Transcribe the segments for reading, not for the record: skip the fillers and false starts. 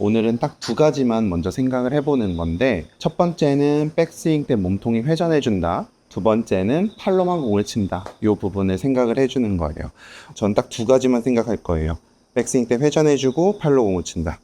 오늘은 딱 두 가지만 먼저 생각을 해보는 건데, 첫 번째는 백스윙 때 몸통이 회전해준다. 두 번째는 팔로만 공을 친다. 이 부분을 생각을 해주는 거예요. 전 딱 두 가지만 생각할 거예요. 백스윙 때 회전해주고 팔로 공을 친다.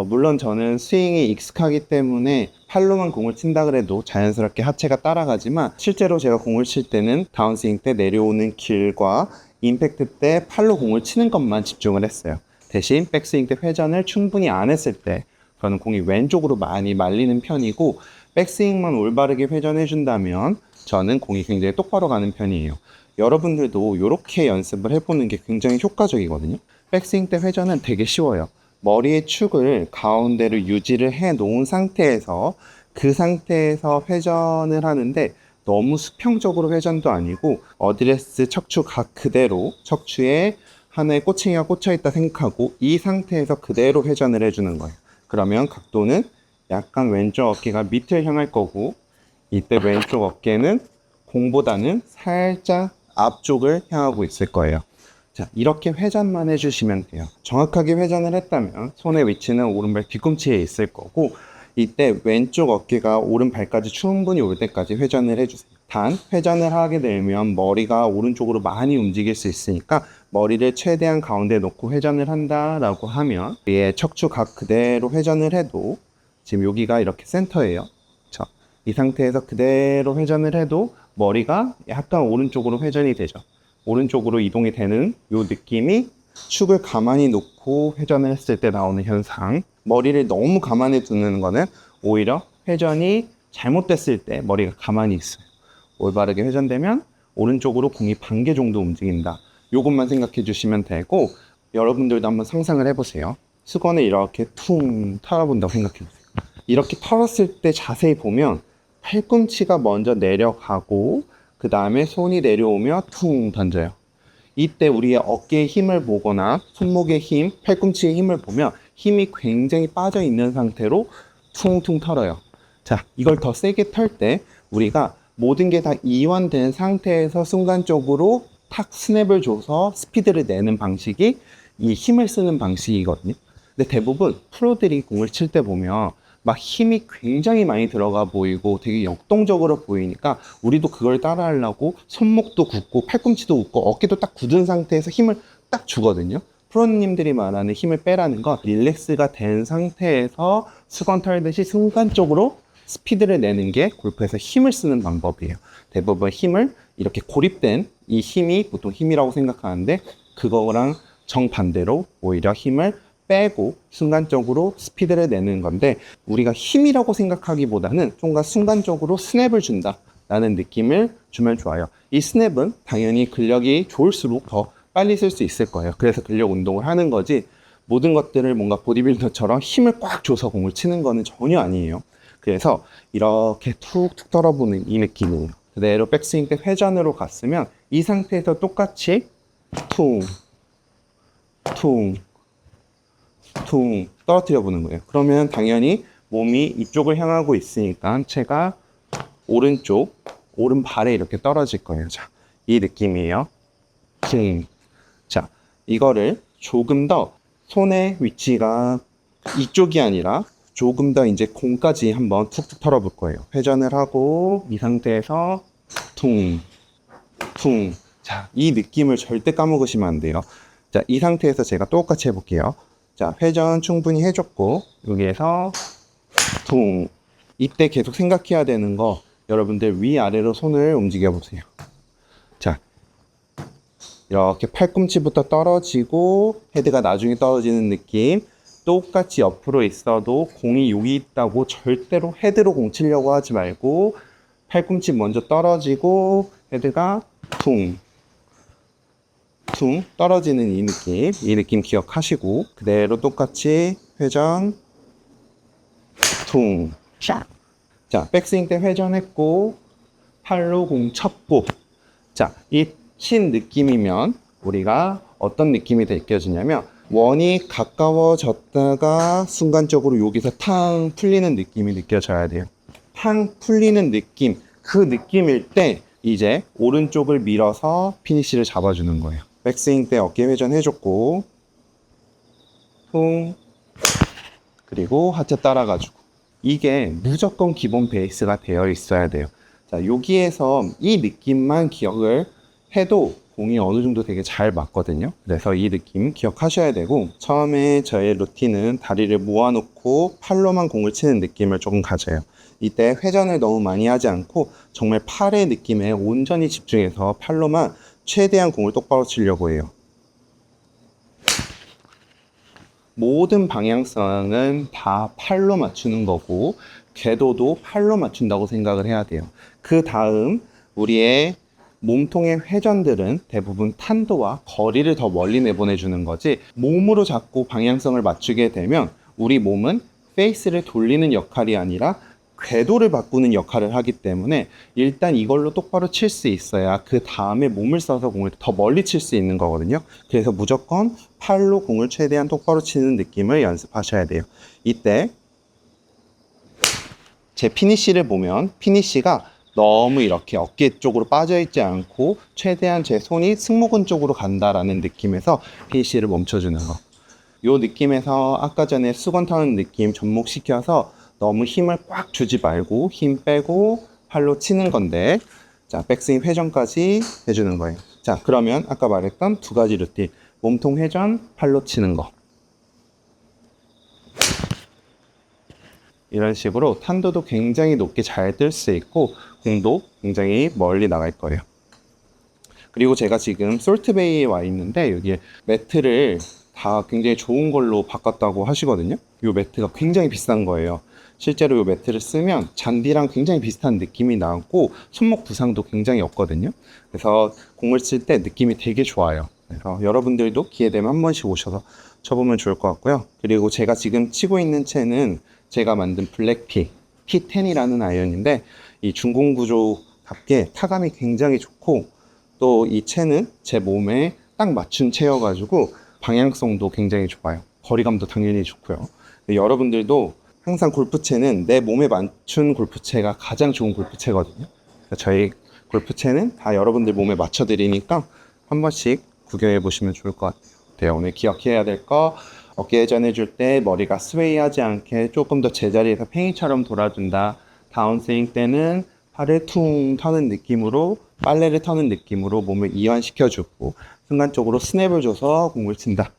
물론 저는 스윙이 익숙하기 때문에 팔로만 공을 친다 그래도 자연스럽게 하체가 따라가지만, 실제로 제가 공을 칠 때는 다운스윙 때 내려오는 길과 임팩트 때 팔로 공을 치는 것만 집중을 했어요. 대신 백스윙 때 회전을 충분히 안 했을 때 저는 공이 왼쪽으로 많이 말리는 편이고, 백스윙만 올바르게 회전해 준다면 저는 공이 굉장히 똑바로 가는 편이에요. 여러분들도 이렇게 연습을 해보는 게 굉장히 효과적이거든요. 백스윙 때 회전은 되게 쉬워요. 머리의 축을 가운데로 유지를 해 놓은 상태에서 그 상태에서 회전을 하는데, 너무 수평적으로 회전도 아니고 어드레스 척추 각 그대로 척추에 하나의 꼬챙이가 꽂혀 있다 생각하고 이 상태에서 그대로 회전을 해주는 거예요. 그러면 각도는 약간 왼쪽 어깨가 밑을 향할 거고, 이때 왼쪽 어깨는 공보다는 살짝 앞쪽을 향하고 있을 거예요. 자, 이렇게 회전만 해주시면 돼요. 정확하게 회전을 했다면 손의 위치는 오른발 뒤꿈치에 있을 거고, 이때 왼쪽 어깨가 오른발까지 충분히 올 때까지 회전을 해주세요. 단, 회전을 하게 되면 머리가 오른쪽으로 많이 움직일 수 있으니까 머리를 최대한 가운데 놓고 회전을 한다라고 하면 얘의 척추 각 그대로 회전을 해도, 지금 여기가 이렇게 센터예요. 자, 이 상태에서 그대로 회전을 해도 머리가 약간 오른쪽으로 회전이 되죠. 오른쪽으로 이동이 되는 이 느낌이 축을 가만히 놓고 회전을 했을 때 나오는 현상. 머리를 너무 가만히 두는 거는 오히려 회전이 잘못됐을 때 머리가 가만히 있어요. 올바르게 회전되면 오른쪽으로 공이 반 개 정도 움직인다. 이것만 생각해 주시면 되고, 여러분들도 한번 상상을 해보세요. 수건을 이렇게 퉁 털어본다고 생각해 보세요. 이렇게 털었을 때 자세히 보면 팔꿈치가 먼저 내려가고 그 다음에 손이 내려오며 퉁 던져요. 이때 우리의 어깨의 힘을 보거나 손목의 힘, 팔꿈치의 힘을 보면 힘이 굉장히 빠져 있는 상태로 퉁퉁 털어요. 자, 이걸 더 세게 털 때 우리가 모든 게 다 이완된 상태에서 순간적으로 탁 스냅을 줘서 스피드를 내는 방식이 이 힘을 쓰는 방식이거든요. 근데 대부분 프로들이 공을 칠 때 보면 막 힘이 굉장히 많이 들어가 보이고 되게 역동적으로 보이니까 우리도 그걸 따라 하려고 손목도 굳고 팔꿈치도 굳고 어깨도 딱 굳은 상태에서 힘을 딱 주거든요. 프로님들이 말하는 힘을 빼라는 건 릴렉스가 된 상태에서 수건 털듯이 순간적으로 스피드를 내는 게 골프에서 힘을 쓰는 방법이에요. 대부분 힘을 이렇게 고립된 이 힘이 보통 힘이라고 생각하는데, 그거랑 정반대로 오히려 힘을 빼고 순간적으로 스피드를 내는 건데, 우리가 힘이라고 생각하기보다는 뭔가 순간적으로 스냅을 준다 라는 느낌을 주면 좋아요. 이 스냅은 당연히 근력이 좋을수록 더 빨리 쓸 수 있을 거예요. 그래서 근력 운동을 하는 거지, 모든 것들을 뭔가 보디빌더처럼 힘을 꽉 줘서 공을 치는 거는 전혀 아니에요. 그래서 이렇게 툭툭 털어보는 이 느낌이에요. 그대로 백스윙 때 회전으로 갔으면 이 상태에서 똑같이 퉁, 퉁, 퉁 떨어뜨려 보는 거예요. 그러면 당연히 몸이 이쪽을 향하고 있으니까 한체가 오른쪽, 오른발에 이렇게 떨어질 거예요. 자, 이 느낌이에요. 자, 이거를 조금 더 손의 위치가 이쪽이 아니라 조금 더 이제 공까지 한번 툭툭 털어볼 거예요. 회전을 하고 이 상태에서 퉁, 퉁. 자, 이 느낌을 절대 까먹으시면 안 돼요. 자, 이 상태에서 제가 똑같이 해볼게요. 자, 회전 충분히 해줬고 여기에서 퉁. 이때 계속 생각해야 되는 거, 여러분들 위아래로 손을 움직여 보세요. 자, 이렇게 팔꿈치부터 떨어지고 헤드가 나중에 떨어지는 느낌. 똑같이 옆으로 있어도 공이 여기 있다고 절대로 헤드로 공 치려고 하지 말고, 팔꿈치 먼저 떨어지고 헤드가 퉁, 퉁 떨어지는 이 느낌 기억하시고 그대로 똑같이 회전, 퉁, 샥. 자, 백스윙 때 회전했고 팔로 공 쳤고, 자, 이 친 느낌이면 우리가 어떤 느낌이 느껴지냐면, 원이 가까워졌다가 순간적으로 여기서 탕 풀리는 느낌이 느껴져야 돼요. 탕 풀리는 느낌, 그 느낌일 때 이제 오른쪽을 밀어서 피니쉬를 잡아주는 거예요. 백스윙 때 어깨 회전 해줬고 퉁, 그리고 하체 따라가지고. 이게 무조건 기본 베이스가 되어 있어야 돼요. 자, 여기에서 이 느낌만 기억을 해도 공이 어느 정도 되게 잘 맞거든요. 그래서 이 느낌 기억하셔야 되고, 처음에 저의 루틴은 다리를 모아놓고 팔로만 공을 치는 느낌을 조금 가져요. 이때 회전을 너무 많이 하지 않고 정말 팔의 느낌에 온전히 집중해서 팔로만 최대한 공을 똑바로 치려고 해요. 모든 방향성은 다 팔로 맞추는 거고 궤도도 팔로 맞춘다고 생각을 해야 돼요. 그 다음 우리의 몸통의 회전들은 대부분 탄도와 거리를 더 멀리 내보내주는 거지, 몸으로 자꾸 방향성을 맞추게 되면 우리 몸은 페이스를 돌리는 역할이 아니라 궤도를 바꾸는 역할을 하기 때문에 일단 이걸로 똑바로 칠 수 있어야 그 다음에 몸을 써서 공을 더 멀리 칠 수 있는 거거든요. 그래서 무조건 팔로 공을 최대한 똑바로 치는 느낌을 연습하셔야 돼요. 이때 제 피니쉬를 보면 피니쉬가 너무 이렇게 어깨 쪽으로 빠져 있지 않고 최대한 제 손이 승모근 쪽으로 간다라는 느낌에서 피니쉬를 멈춰주는 거. 요 느낌에서 아까 전에 수건 타는 느낌 접목시켜서 너무 힘을 꽉 주지 말고 힘 빼고 팔로 치는 건데, 자, 백스윙 회전까지 해주는 거예요. 자, 그러면 아까 말했던 두 가지 루틴, 몸통 회전, 팔로 치는 거. 이런 식으로 탄도도 굉장히 높게 잘 뜰 수 있고 공도 굉장히 멀리 나갈 거예요. 그리고 제가 지금 솔트베이에 와 있는데 여기에 매트를 다 굉장히 좋은 걸로 바꿨다고 하시거든요. 이 매트가 굉장히 비싼 거예요. 실제로 이 매트를 쓰면 잔디랑 굉장히 비슷한 느낌이 나고 손목 부상도 굉장히 없거든요. 그래서 공을 칠 때 느낌이 되게 좋아요. 그래서 여러분들도 기회 되면 한 번씩 오셔서 쳐보면 좋을 것 같고요. 그리고 제가 지금 치고 있는 채는 제가 만든 블랙피 P10이라는 아이언인데 이 중공 구조답게 타감이 굉장히 좋고 또 이 채는 제 몸에 딱 맞춘 채여가지고 방향성도 굉장히 좋아요. 거리감도 당연히 좋고요. 여러분들도 항상 골프채는 내 몸에 맞춘 골프채가 가장 좋은 골프채거든요. 저희 골프채는 다 여러분들 몸에 맞춰드리니까 한 번씩 구경해 보시면 좋을 것 같아요. 오늘 기억해야 될 거, 어깨 회전해줄 때 머리가 스웨이하지 않게 조금 더 제자리에서 팽이처럼 돌아준다. 다운스윙 때는 팔을 퉁 터는 느낌으로, 빨래를 터는 느낌으로 몸을 이완시켜주고 순간적으로 스냅을 줘서 공을 친다.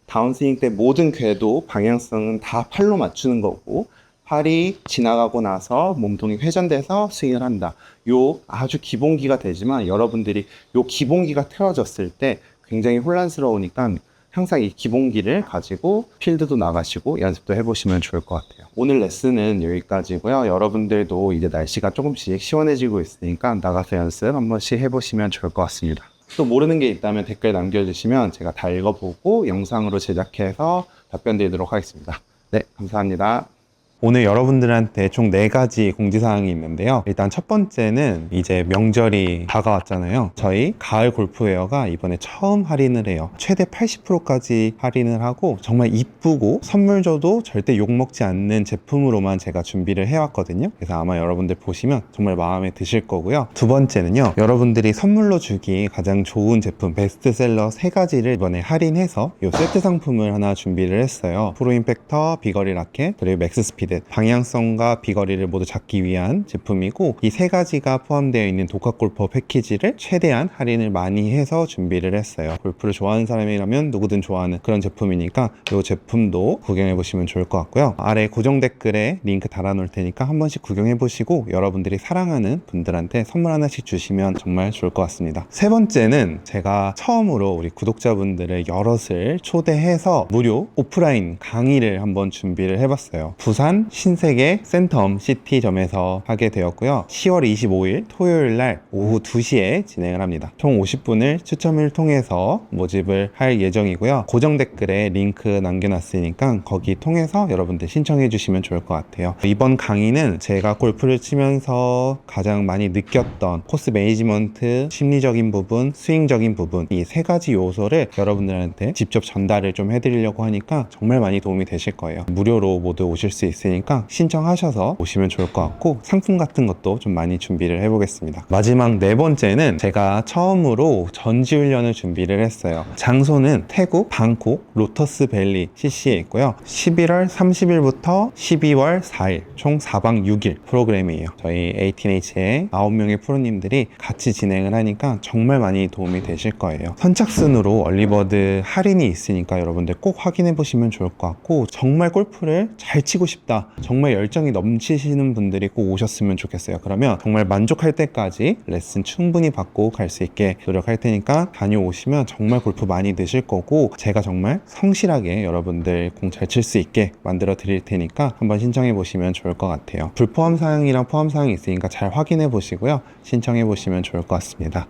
다운스윙 때 모든 궤도 방향성은 다 팔로 맞추는 거고 팔이 지나가고 나서 몸통이 회전돼서 스윙을 한다. 요 아주 기본기가 되지만 여러분들이 요 기본기가 틀어졌을 때 굉장히 혼란스러우니까 항상 이 기본기를 가지고 필드도 나가시고 연습도 해보시면 좋을 것 같아요. 오늘 레슨은 여기까지고요. 여러분들도 이제 날씨가 조금씩 시원해지고 있으니까 나가서 연습 한 번씩 해보시면 좋을 것 같습니다. 또 모르는 게 있다면 댓글 남겨주시면 제가 다 읽어보고 영상으로 제작해서 답변 드리도록 하겠습니다. 네, 감사합니다. 오늘 여러분들한테 총 4가지 공지사항이 있는데요. 일단 첫 번째는 이제 명절이 다가왔잖아요. 저희 가을 골프웨어가 이번에 처음 할인을 해요. 최대 80%까지 할인을 하고 정말 이쁘고 선물 줘도 절대 욕먹지 않는 제품으로만 제가 준비를 해왔거든요. 그래서 아마 여러분들 보시면 정말 마음에 드실 거고요. 두 번째는요, 여러분들이 선물로 주기 가장 좋은 제품 베스트셀러 3가지를 이번에 할인해서 이 세트 상품을 하나 준비를 했어요. 프로 임팩터, 비거리 라켓, 그리고 맥스 스피드. 방향성과 비거리를 모두 잡기 위한 제품이고 이 3가지가 포함되어 있는 독학골퍼 패키지를 최대한 할인을 많이 해서 준비를 했어요. 골프를 좋아하는 사람이라면 누구든 좋아하는 그런 제품이니까 이 제품도 구경해 보시면 좋을 것 같고요. 아래 고정 댓글에 링크 달아 놓을 테니까 한 번씩 구경해 보시고 여러분들이 사랑하는 분들한테 선물 하나씩 주시면 정말 좋을 것 같습니다. 세 번째는 제가 처음으로 우리 구독자분들을 여럿을 초대해서 무료 오프라인 강의를 한번 준비를 해봤어요. 부산 신세계 센텀 시티점에서 하게 되었고요. 10월 25일 토요일 날 오후 2시에 진행을 합니다. 총 50분을 추첨을 통해서 모집을 할 예정이고요. 고정 댓글에 링크 남겨놨으니까 거기 통해서 여러분들 신청해 주시면 좋을 것 같아요. 이번 강의는 제가 골프를 치면서 가장 많이 느꼈던 코스 매니지먼트, 심리적인 부분, 스윙적인 부분 이 3가지 요소를 여러분들한테 직접 전달을 좀 해드리려고 하니까 정말 많이 도움이 되실 거예요. 무료로 모두 오실 수 있으니까 있으니까 신청하셔서 오시면 좋을 것 같고 상품 같은 것도 좀 많이 준비를 해보겠습니다. 마지막 네 번째는 제가 처음으로 전지훈련을 준비를 했어요. 장소는 태국 방콕 로터스 밸리 CC에 있고요. 11월 30일부터 12월 4일 총 4박 6일 프로그램이에요. 저희 18H의 9명의 프로님들이 같이 진행을 하니까 정말 많이 도움이 되실 거예요. 선착순으로 얼리버드 할인이 있으니까 여러분들 꼭 확인해 보시면 좋을 것 같고, 정말 골프를 잘 치고 싶다, 정말 열정이 넘치시는 분들이 꼭 오셨으면 좋겠어요. 그러면 정말 만족할 때까지 레슨 충분히 받고 갈 수 있게 노력할 테니까 다녀오시면 정말 골프 많이 느실 거고, 제가 정말 성실하게 여러분들 공 잘 칠 수 있게 만들어 드릴 테니까 한번 신청해 보시면 좋을 것 같아요. 불포함 사항이랑 포함 사항이 있으니까 잘 확인해 보시고요, 신청해 보시면 좋을 것 같습니다.